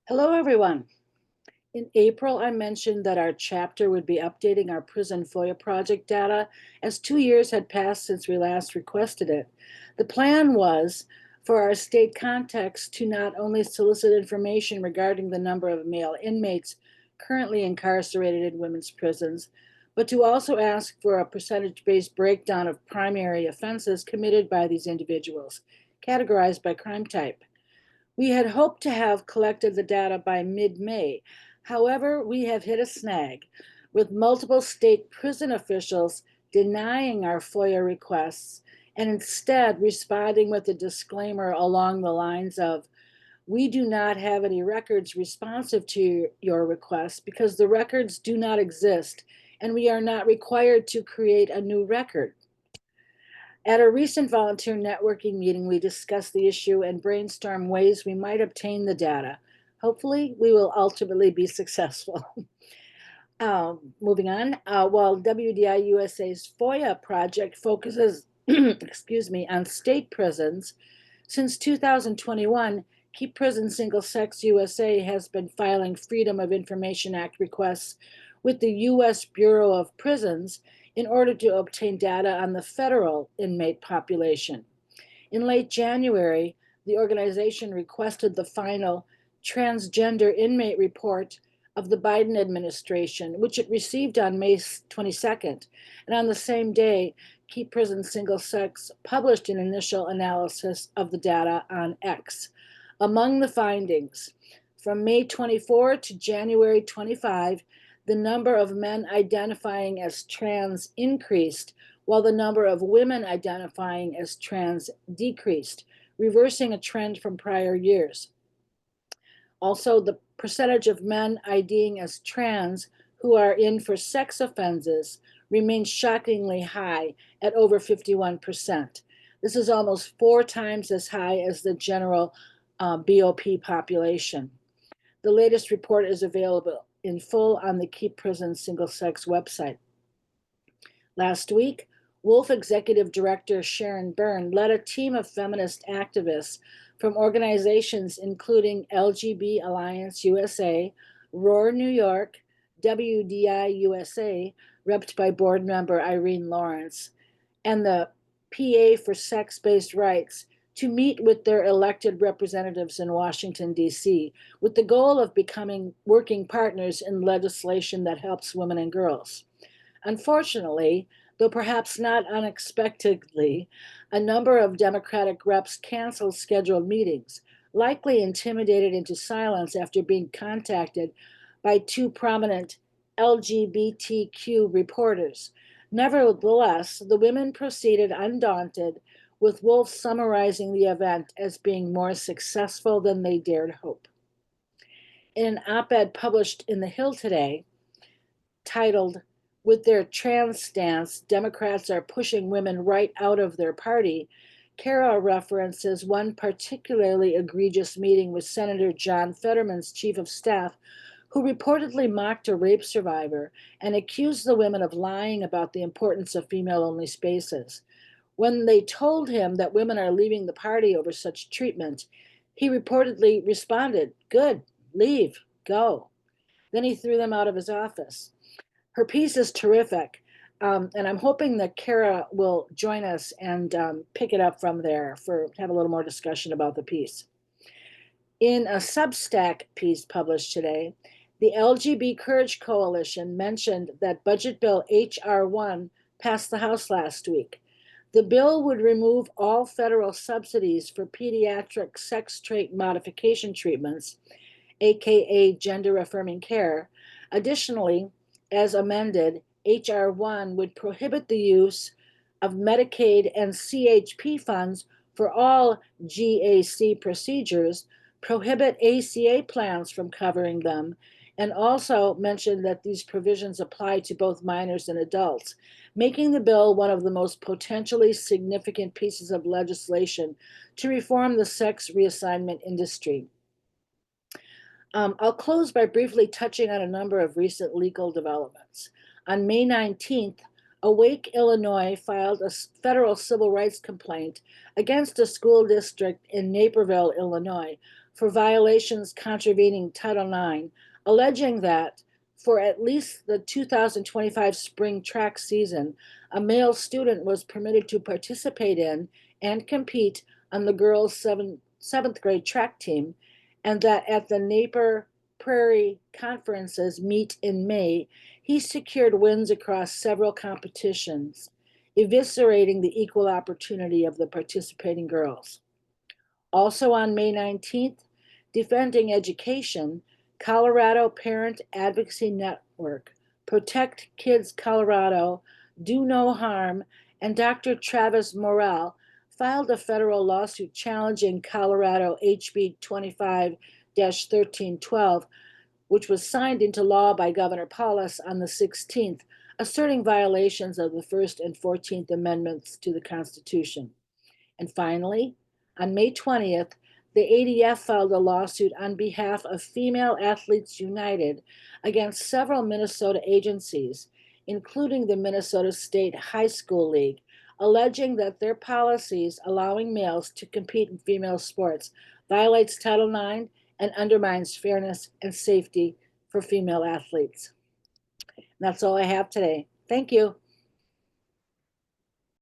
Hello, everyone. In April, I mentioned that our chapter would be updating our prison FOIA project data as 2 years had passed since we last requested it. The plan was for our state contacts to not only solicit information regarding the number of male inmates currently incarcerated in women's prisons, but to also ask for a percentage-based breakdown of primary offenses committed by these individuals, categorized by crime type. We had hoped to have collected the data by mid-May. However, we have hit a snag, with multiple state prison officials denying our FOIA requests and instead responding with a disclaimer along the lines of, "We do not have any records responsive to your request because the records do not exist, and we are not required to create a new record." At a recent volunteer networking meeting, we discussed the issue and brainstormed ways we might obtain the data. Hopefully, we will ultimately be successful. Moving on, while WDI USA's FOIA project focuses, excuse me, on state prisons, since 2021, Keep Prison Single Sex USA has been filing Freedom of Information Act requests with the U.S. Bureau of Prisons in order to obtain data on the federal inmate population. In late January, the organization requested the final transgender inmate report of the Biden administration, which it received on May 22nd. And on the same day, Keep Prison Single Sex published an initial analysis of the data on X. Among the findings, from May 24 to January 25, the number of men identifying as trans increased, while the number of women identifying as trans decreased, reversing a trend from prior years. Also, the percentage of men IDing as trans who are in for sex offenses remains shockingly high at over 51%. This is almost 4 times as high as the general BOP population. The latest report is available in full on the Keep Prison Single Sex website. Last week, Wolf Executive Director Sharon Byrne led a team of feminist activists from organizations including LGB Alliance USA, ROAR New York, WDI USA, repped by board member Irene Lawrence, and the PA for Sex-Based Rights to meet with their elected representatives in Washington, D.C., with the goal of becoming working partners in legislation that helps women and girls. Unfortunately, though perhaps not unexpectedly, a number of Democratic reps canceled scheduled meetings, likely intimidated into silence after being contacted by 2 prominent LGBTQ reporters. Nevertheless, the women proceeded undaunted, with Wolf summarizing the event as being more successful than they dared hope. In an op-ed published in The Hill today, titled, "With Their Trans Stance, Democrats Are Pushing Women Right Out of Their Party," Kerri references one particularly egregious meeting with Senator John Fetterman's chief of staff, who reportedly mocked a rape survivor and accused the women of lying about the importance of female-only spaces. When they told him that women are leaving the party over such treatment, he reportedly responded, "Good, leave, go." Then he threw them out of his office. Her piece is terrific, and I'm hoping that Kerri will join us and pick it up from there to have a little more discussion about the piece. In a Substack piece published today, the LGB Courage Coalition mentioned that Budget Bill H.R. 1 passed the House last week. The bill would remove all federal subsidies for pediatric sex trait modification treatments, aka gender-affirming care. Additionally, as amended, H.R. 1 would prohibit the use of Medicaid and CHP funds for all GAC procedures, prohibit ACA plans from covering them, and also mentioned that these provisions apply to both minors and adults, making the bill one of the most potentially significant pieces of legislation to reform the sex reassignment industry. I'll close by briefly touching on a number of recent legal developments. On May 19th, Awake, Illinois filed a federal civil rights complaint against a school district in Naperville, Illinois, for violations contravening Title IX, alleging that for at least the 2025 spring track season, a male student was permitted to participate in and compete on the girls' seventh grade track team, and that at the Naper Prairie conferences meet in May, he secured wins across several competitions, eviscerating the equal opportunity of the participating girls. Also on May 19th, Defending Education, Colorado Parent Advocacy Network, Protect Kids Colorado, Do No Harm, and Dr. Travis Morrell filed a federal lawsuit challenging Colorado HB 25-1312, which was signed into law by Governor Paulus on the 16th, asserting violations of the First and 14th Amendments to the Constitution. And finally, on May 20th, the ADF filed a lawsuit on behalf of Female Athletes United against several Minnesota agencies, including the Minnesota State High School League, alleging that their policies allowing males to compete in female sports violates Title IX and undermines fairness and safety for female athletes. And that's all I have today. Thank you.